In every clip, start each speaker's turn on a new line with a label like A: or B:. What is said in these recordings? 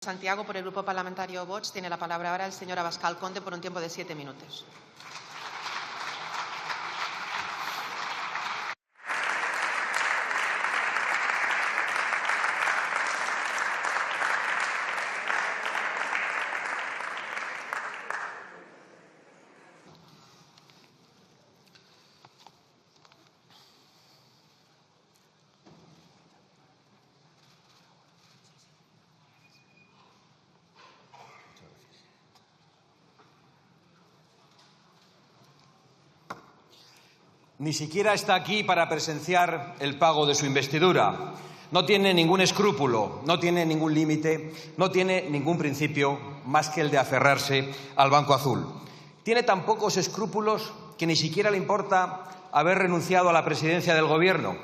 A: Santiago, por el Grupo Parlamentario Vox, tiene la palabra ahora el señor Abascal Conde por un tiempo de 7 minutos.
B: Ni siquiera está aquí para presenciar el pago de su investidura. No tiene ningún escrúpulo, no tiene ningún límite, no tiene ningún principio más que el de aferrarse al Banco Azul. Tiene tan pocos escrúpulos que ni siquiera le importa haber renunciado a la presidencia del Gobierno.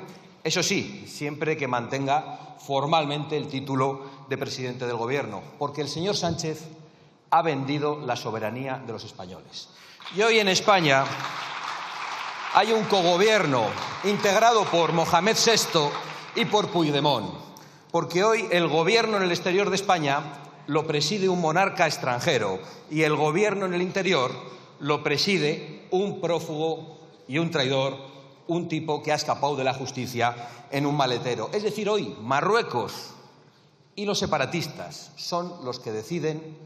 B: Eso sí, siempre que mantenga formalmente el título de presidente del Gobierno, porque el señor Sánchez ha vendido la soberanía de los españoles. Y hoy en España hay un cogobierno integrado por Mohamed VI y por Puigdemont, porque hoy el gobierno en el exterior de España lo preside un monarca extranjero y el gobierno en el interior lo preside un prófugo y un traidor, un tipo que ha escapado de la justicia en un maletero. Es decir, hoy Marruecos y los separatistas son los que deciden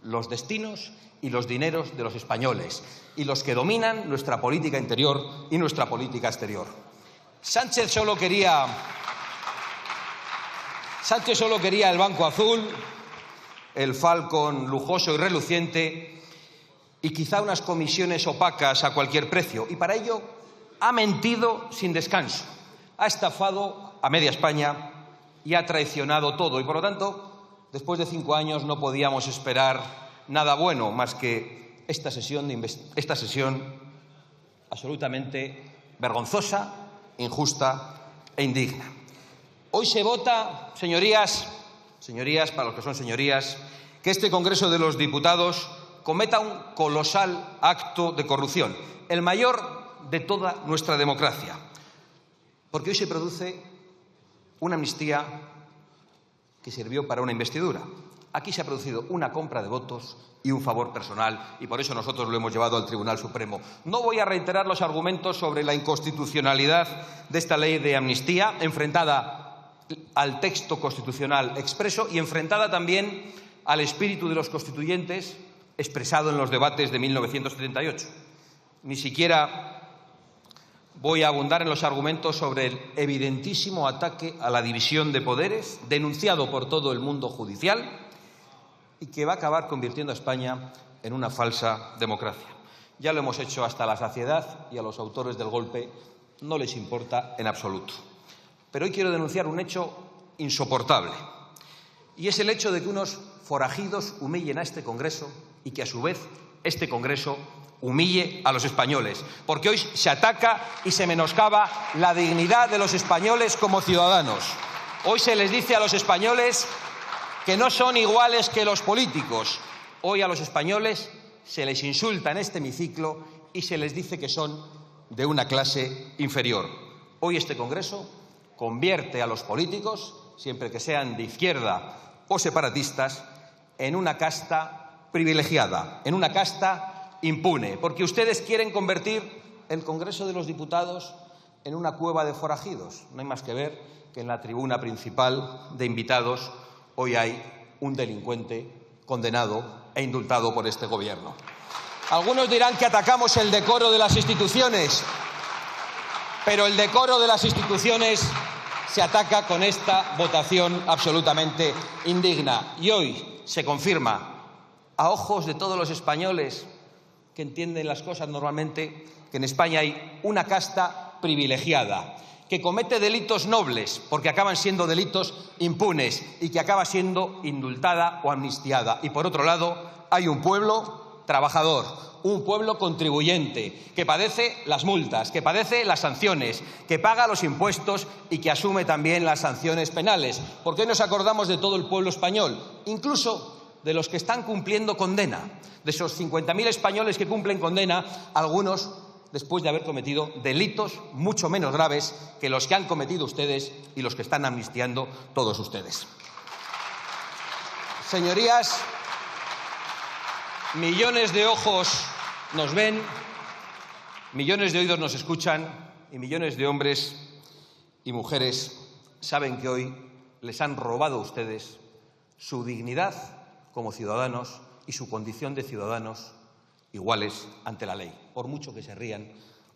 B: los destinos y los dineros de los españoles y los que dominan nuestra política interior y nuestra política exterior. Sánchez solo quería el Banco Azul, el Falcon lujoso y reluciente y quizá unas comisiones opacas a cualquier precio. Y para ello ha mentido sin descanso, ha estafado a media España y ha traicionado todo. Y por lo tanto, después de 5 años no podíamos esperar nada bueno más que esta sesión absolutamente vergonzosa, injusta e indigna. Hoy se vota, señorías, para los que son señorías, que este Congreso de los Diputados cometa un colosal acto de corrupción, el mayor de toda nuestra democracia, porque hoy se produce una amnistía que sirvió para una investidura. Aquí se ha producido una compra de votos y un favor personal, y por eso nosotros lo hemos llevado al Tribunal Supremo. No voy a reiterar los argumentos sobre la inconstitucionalidad de esta ley de amnistía, enfrentada al texto constitucional expreso y enfrentada también al espíritu de los constituyentes expresado en los debates de 1978. Ni siquiera voy a abundar en los argumentos sobre el evidentísimo ataque a la división de poderes, denunciado por todo el mundo judicial, y que va a acabar convirtiendo a España en una falsa democracia. Ya lo hemos hecho hasta la saciedad y a los autores del golpe no les importa en absoluto. Pero hoy quiero denunciar un hecho insoportable, y es el hecho de que unos forajidos humillen a este Congreso y que, a su vez, este Congreso humille a los españoles, porque hoy se ataca y se menoscaba la dignidad de los españoles como ciudadanos. Hoy se les dice a los españoles que no son iguales que los políticos. Hoy a los españoles se les insulta en este hemiciclo y se les dice que son de una clase inferior. Hoy este Congreso convierte a los políticos, siempre que sean de izquierda o separatistas, en una casta privilegiada, en una casta impune, porque ustedes quieren convertir el Congreso de los Diputados en una cueva de forajidos. No hay más que ver que en la tribuna principal de invitados hoy hay un delincuente condenado e indultado por este Gobierno. Algunos dirán que atacamos el decoro de las instituciones, pero el decoro de las instituciones se ataca con esta votación absolutamente indigna. Y hoy se confirma, a ojos de todos los españoles que entienden las cosas normalmente, que en España hay una casta privilegiada, que comete delitos nobles, porque acaban siendo delitos impunes y que acaba siendo indultada o amnistiada. Y por otro lado, hay un pueblo trabajador, un pueblo contribuyente, que padece las multas, que padece las sanciones, que paga los impuestos y que asume también las sanciones penales. Porque hoy nos acordamos de todo el pueblo español, incluso de los que están cumpliendo condena. De esos 50.000 españoles que cumplen condena, algunos después de haber cometido delitos mucho menos graves que los que han cometido ustedes y los que están amnistiando todos ustedes. Señorías, millones de ojos nos ven, millones de oídos nos escuchan y millones de hombres y mujeres saben que hoy les han robado a ustedes su dignidad como ciudadanos y su condición de ciudadanos iguales ante la ley, por mucho que se rían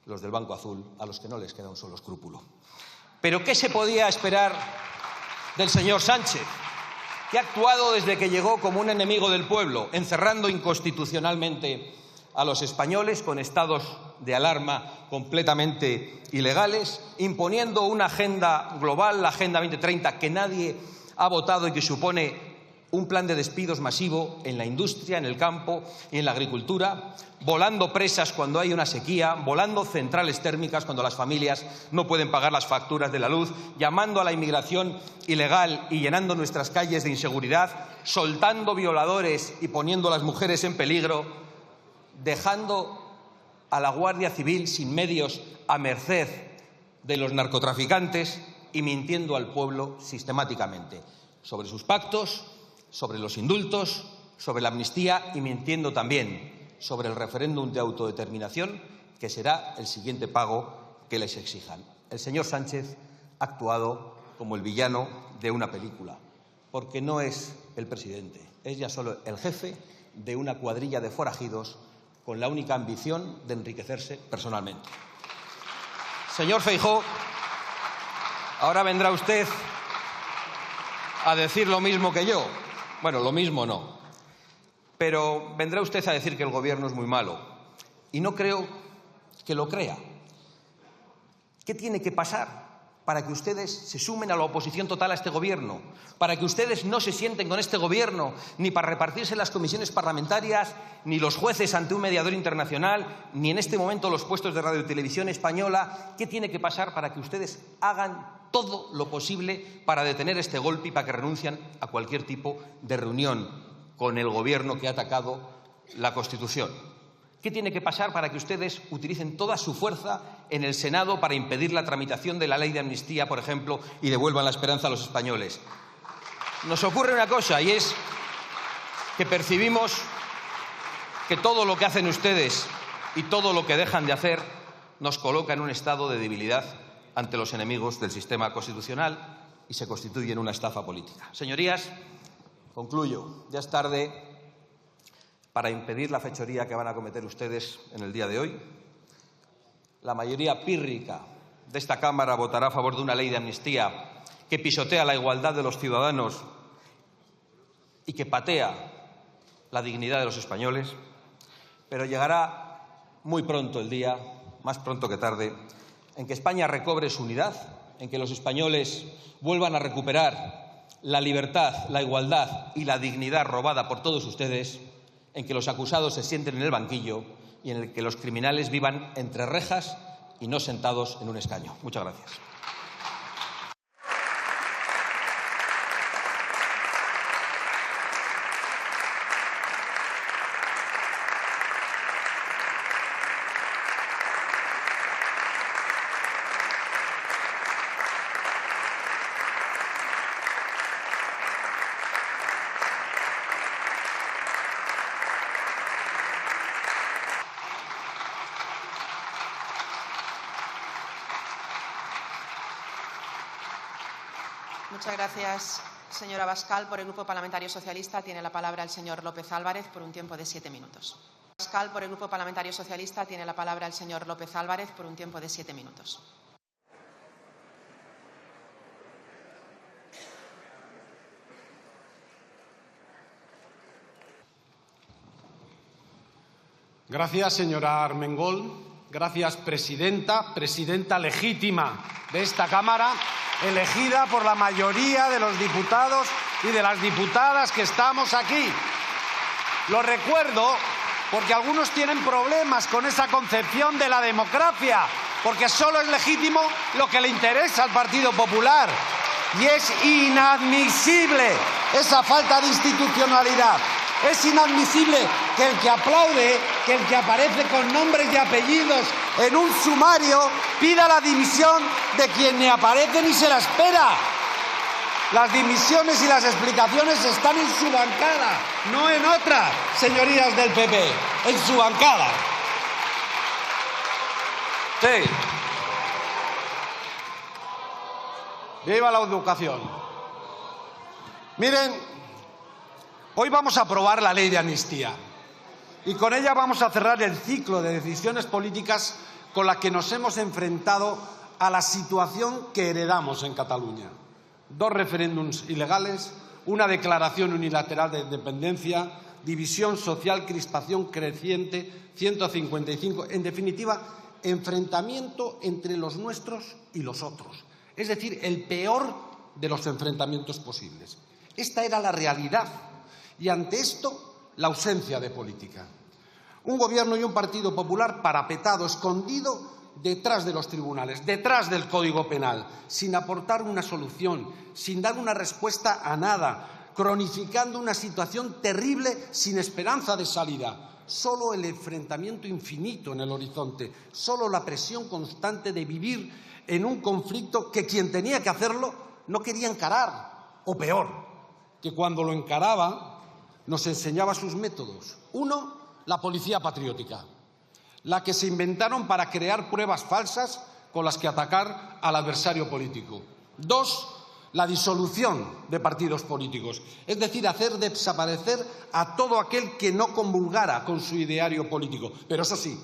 B: los del Banco Azul, a los que no les queda un solo escrúpulo. ¿Pero qué se podía esperar del señor Sánchez, que ha actuado desde que llegó como un enemigo del pueblo, encerrando inconstitucionalmente a los españoles con estados de alarma completamente ilegales, imponiendo una agenda global, la Agenda 2030, que nadie ha votado y que supone un plan de despidos masivo en la industria, en el campo y en la agricultura, volando presas cuando hay una sequía, volando centrales térmicas cuando las familias no pueden pagar las facturas de la luz, llamando a la inmigración ilegal y llenando nuestras calles de inseguridad, soltando violadores y poniendo a las mujeres en peligro, dejando a la Guardia Civil sin medios a merced de los narcotraficantes y mintiendo al pueblo sistemáticamente sobre sus pactos, sobre los indultos, sobre la amnistía y mintiendo también sobre el referéndum de autodeterminación, que será el siguiente pago que les exijan. El señor Sánchez ha actuado como el villano de una película, porque no es el presidente, es ya solo el jefe de una cuadrilla de forajidos con la única ambición de enriquecerse personalmente. Señor Feijóo, ahora vendrá usted a decir lo mismo que yo. Bueno, lo mismo no. Pero vendrá usted a decir que el Gobierno es muy malo. Y no creo que lo crea. ¿Qué tiene que pasar para que ustedes se sumen a la oposición total a este Gobierno? Para que ustedes no se sienten con este Gobierno, ni para repartirse las comisiones parlamentarias, ni los jueces ante un mediador internacional, ni en este momento los puestos de Radio y Televisión Española. ¿Qué tiene que pasar para que ustedes hagan todo lo posible para detener este golpe y para que renuncien a cualquier tipo de reunión con el Gobierno que ha atacado la Constitución? ¿Qué tiene que pasar para que ustedes utilicen toda su fuerza en el Senado para impedir la tramitación de la ley de amnistía, por ejemplo, y devuelvan la esperanza a los españoles? Nos ocurre una cosa, y es que percibimos que todo lo que hacen ustedes y todo lo que dejan de hacer nos coloca en un estado de debilidad ante los enemigos del sistema constitucional y se constituye en una estafa política. Señorías, concluyo. Ya es tarde para impedir la fechoría que van a cometer ustedes en el día de hoy. La mayoría pírrica de esta Cámara votará a favor de una ley de amnistía que pisotea la igualdad de los ciudadanos y que patea la dignidad de los españoles. Pero llegará muy pronto el día, más pronto que tarde, en que España recobre su unidad, en que los españoles vuelvan a recuperar la libertad, la igualdad y la dignidad robada por todos ustedes, en que los acusados se sienten en el banquillo y en el que los criminales vivan entre rejas y no sentados en un escaño. Muchas gracias.
A: Muchas gracias, señora Abascal. Por el Grupo Parlamentario Socialista tiene la palabra el señor López Álvarez por un tiempo de 7 minutos. Abascal, por el Grupo Parlamentario Socialista tiene la palabra el señor López Álvarez por un tiempo de 7 minutos.
C: Gracias, señora Armengol. Gracias, presidenta, presidenta legítima de esta Cámara, elegida por la mayoría de los diputados y de las diputadas que estamos aquí. Lo recuerdo porque algunos tienen problemas con esa concepción de la democracia, porque solo es legítimo lo que le interesa al Partido Popular. Y es inadmisible esa falta de institucionalidad. Es inadmisible que el que aplaude, que el que aparece con nombres y apellidos en un sumario, pida la dimisión de quien ni aparece ni se la espera. Las dimisiones y las explicaciones están en su bancada, no en otra, señorías del PP, en su bancada. Sí. Viva la educación. Miren, hoy vamos a aprobar la ley de amnistía y con ella vamos a cerrar el ciclo de decisiones políticas con la que nos hemos enfrentado a la situación que heredamos en Cataluña. 2 referéndums ilegales, una declaración unilateral de independencia, división social, crispación creciente, 155, en definitiva, enfrentamiento entre los nuestros y los otros. Es decir, el peor de los enfrentamientos posibles. Esta era la realidad y ante esto la ausencia de política. Un gobierno y un partido popular parapetado, escondido detrás de los tribunales, detrás del Código Penal, sin aportar una solución, sin dar una respuesta a nada, cronificando una situación terrible sin esperanza de salida. Solo el enfrentamiento infinito en el horizonte, solo la presión constante de vivir en un conflicto que quien tenía que hacerlo no quería encarar, o peor, que cuando lo encaraba nos enseñaba sus métodos. 1, la policía patriótica, la que se inventaron para crear pruebas falsas con las que atacar al adversario político. 2, la disolución de partidos políticos, es decir, hacer desaparecer a todo aquel que no comulgara con su ideario político. Pero eso sí,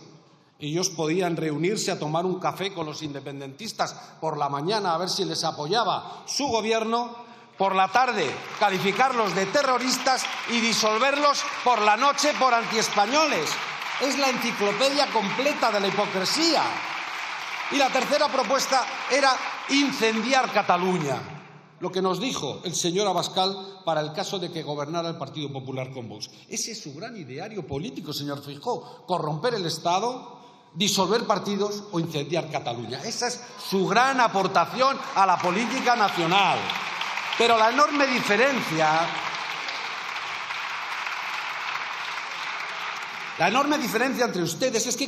C: ellos podían reunirse a tomar un café con los independentistas por la mañana a ver si les apoyaba su gobierno, por la tarde calificarlos de terroristas y disolverlos por la noche por antiespañoles. Es la enciclopedia completa de la hipocresía. Y la tercera propuesta era incendiar Cataluña, lo que nos dijo el señor Abascal para el caso de que gobernara el Partido Popular con Vox. Ese es su gran ideario político, señor Feijóo, corromper el Estado, disolver partidos o incendiar Cataluña. Esa es su gran aportación a la política nacional. Pero la enorme diferencia entre ustedes es que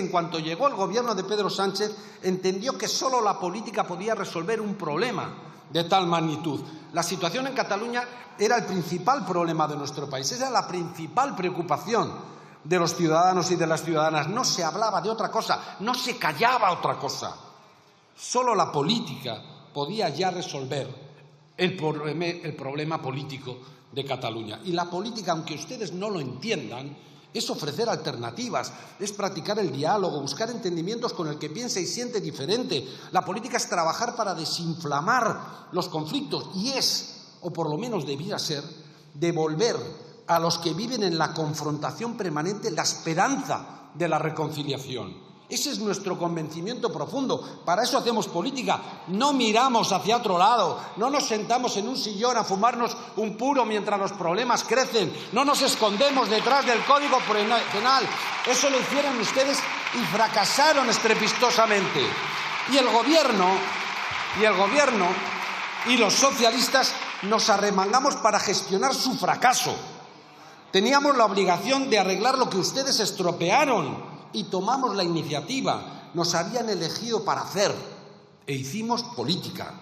C: en cuanto llegó el gobierno de Pedro Sánchez entendió que solo la política podía resolver un problema de tal magnitud. La situación en Cataluña era el principal problema de nuestro país, era la principal preocupación de los ciudadanos y de las ciudadanas. No se hablaba de otra cosa, no se callaba otra cosa. Solo la política podía ya resolver el problema político de Cataluña. Y la política, aunque ustedes no lo entiendan, es ofrecer alternativas, es practicar el diálogo, buscar entendimientos con el que piensa y siente diferente. La política es trabajar para desinflamar los conflictos y es, o por lo menos debía ser, devolver a los que viven en la confrontación permanente la esperanza de la reconciliación. Ese es nuestro convencimiento profundo. Para eso hacemos política. No miramos hacia otro lado. No nos sentamos en un sillón a fumarnos un puro mientras los problemas crecen. No nos escondemos detrás del Código Penal. Eso lo hicieron ustedes y fracasaron estrepitosamente. Y el gobierno y los socialistas nos arremangamos para gestionar su fracaso. Teníamos la obligación de arreglar lo que ustedes estropearon. Y tomamos la iniciativa, nos habían elegido para hacer, e hicimos política,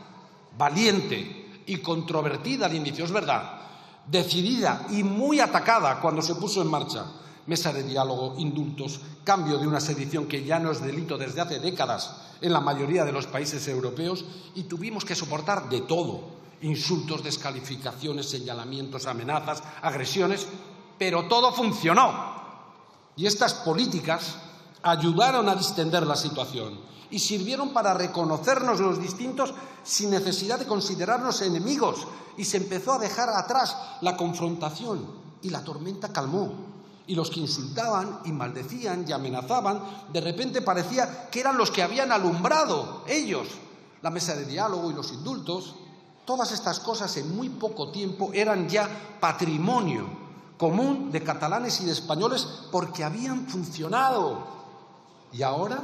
C: valiente y controvertida al inicio, es verdad, decidida y muy atacada cuando se puso en marcha. Mesa de diálogo, indultos, cambio de una sedición que ya no es delito desde hace décadas en la mayoría de los países europeos y tuvimos que soportar de todo, insultos, descalificaciones, señalamientos, amenazas, agresiones, pero todo funcionó. Y estas políticas ayudaron a distender la situación y sirvieron para reconocernos los distintos sin necesidad de considerarnos enemigos. Y se empezó a dejar atrás la confrontación y la tormenta calmó. Y los que insultaban y maldecían y amenazaban, de repente parecía que eran los que habían alumbrado ellos. La mesa de diálogo y los indultos, todas estas cosas en muy poco tiempo eran ya patrimonio común de catalanes y de españoles porque habían funcionado. ¿Y ahora?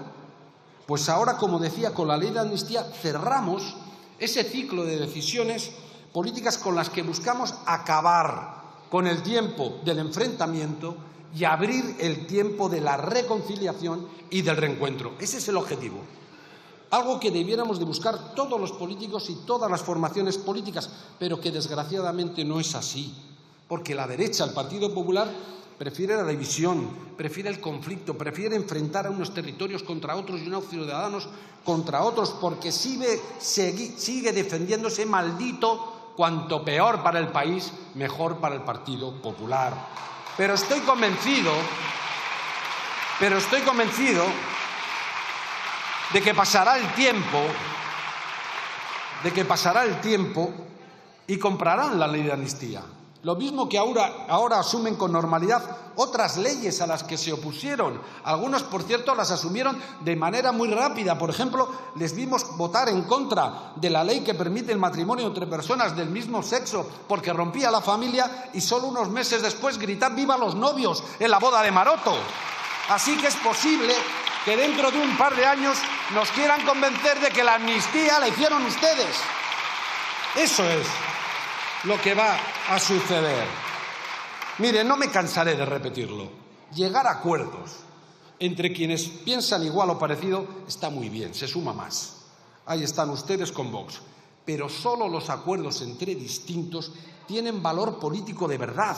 C: Pues ahora, como decía, con la ley de amnistía cerramos ese ciclo de decisiones políticas con las que buscamos acabar con el tiempo del enfrentamiento y abrir el tiempo de la reconciliación y del reencuentro. Ese es el objetivo. Algo que debiéramos de buscar todos los políticos y todas las formaciones políticas, pero que desgraciadamente no es así, porque la derecha, el Partido Popular, prefiere la división, prefiere el conflicto, prefiere enfrentar a unos territorios contra otros y unos ciudadanos contra otros, porque sigue defendiendo ese maldito cuanto peor para el país, mejor para el Partido Popular. Pero estoy convencido de que pasará el tiempo y comprarán la ley de amnistía. Lo mismo que ahora asumen con normalidad otras leyes a las que se opusieron. Algunos, por cierto, las asumieron de manera muy rápida. Por ejemplo, les vimos votar en contra de la ley que permite el matrimonio entre personas del mismo sexo porque rompía la familia, y solo unos meses después gritar ¡viva los novios! En la boda de Maroto. Así que es posible que dentro de un par de años nos quieran convencer de que la amnistía la hicieron ustedes. Eso es lo que va a suceder. Mire, no me cansaré de repetirlo. Llegar a acuerdos entre quienes piensan igual o parecido está muy bien, se suma más. Ahí están ustedes con Vox. Pero solo los acuerdos entre distintos tienen valor político de verdad,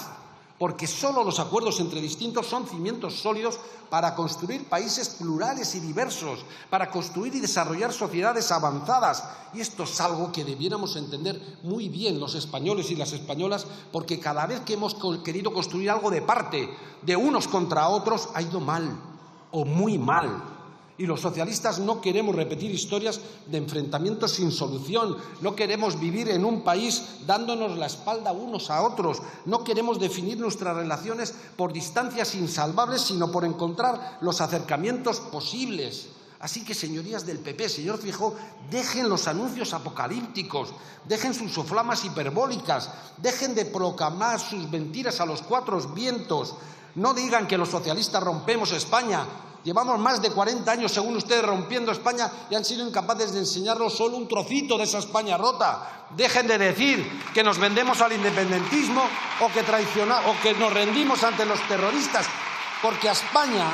C: porque solo los acuerdos entre distintos son cimientos sólidos para construir países plurales y diversos, para construir y desarrollar sociedades avanzadas. Y esto es algo que debiéramos entender muy bien los españoles y las españolas, porque cada vez que hemos querido construir algo de parte de unos contra otros, ha ido mal, o muy mal. Y los socialistas no queremos repetir historias de enfrentamientos sin solución, no queremos vivir en un país dándonos la espalda unos a otros, no queremos definir nuestras relaciones por distancias insalvables, sino por encontrar los acercamientos posibles. Así que, señorías del PP, señor Feijóo, dejen los anuncios apocalípticos, dejen sus soflamas hiperbólicas, dejen de proclamar sus mentiras a los cuatro vientos. No digan que los socialistas rompemos España. Llevamos más de 40 años, según ustedes, rompiendo España y han sido incapaces de enseñarnos solo un trocito de esa España rota. Dejen de decir que nos vendemos al independentismo o que nos rendimos ante los terroristas, porque a España,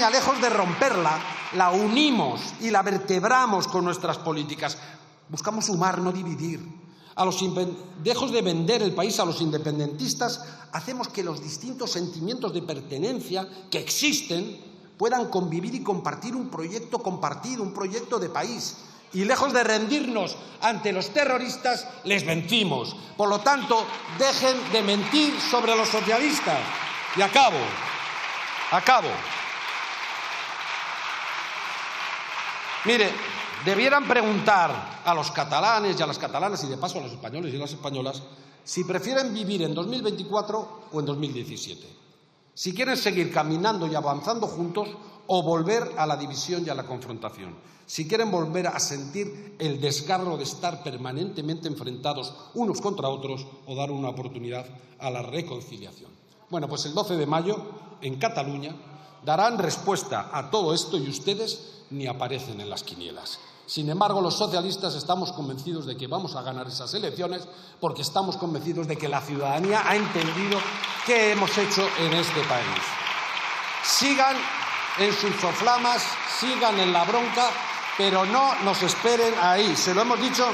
C: lejos de romperla, la unimos y la vertebramos con nuestras políticas. Buscamos sumar, no dividir. Lejos de vender el país a los independentistas, hacemos que los distintos sentimientos de pertenencia que existen puedan convivir y compartir un proyecto compartido, un proyecto de país. Y lejos de rendirnos ante los terroristas, les vencimos. Por lo tanto, dejen de mentir sobre los socialistas. Y acabo. Mire, debieran preguntar a los catalanes y a las catalanas, y de paso a los españoles y las españolas, si prefieren vivir en 2024 o en 2017. Si quieren seguir caminando y avanzando juntos o volver a la división y a la confrontación. Si quieren volver a sentir el desgarro de estar permanentemente enfrentados unos contra otros o dar una oportunidad a la reconciliación. Bueno, pues el 12 de mayo, en Cataluña, darán respuesta a todo esto y ustedes ni aparecen en las quinielas. Sin embargo, los socialistas estamos convencidos de que vamos a ganar esas elecciones porque estamos convencidos de que la ciudadanía ha entendido qué hemos hecho en este país. Sigan en sus soflamas, sigan en la bronca, pero no nos esperen ahí. Se lo hemos dicho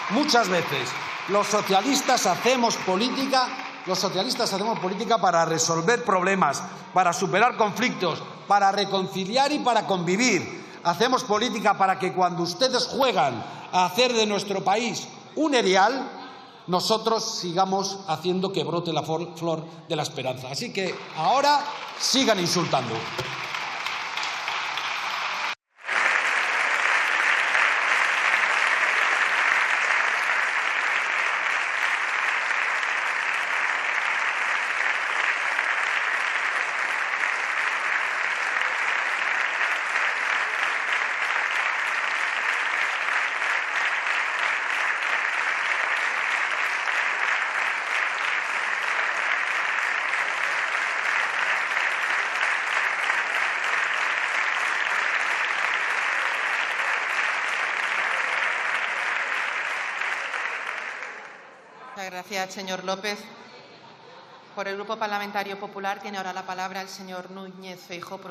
C: muchas veces. Los socialistas hacemos política para resolver problemas, para superar conflictos, para reconciliar y para convivir. Hacemos política para que cuando ustedes juegan a hacer de nuestro país un erial, nosotros sigamos haciendo que brote la flor de la esperanza. Así que ahora sigan insultando.
A: Muchas gracias, señor López. Por el Grupo Parlamentario Popular tiene ahora la palabra el señor Núñez Feijóo.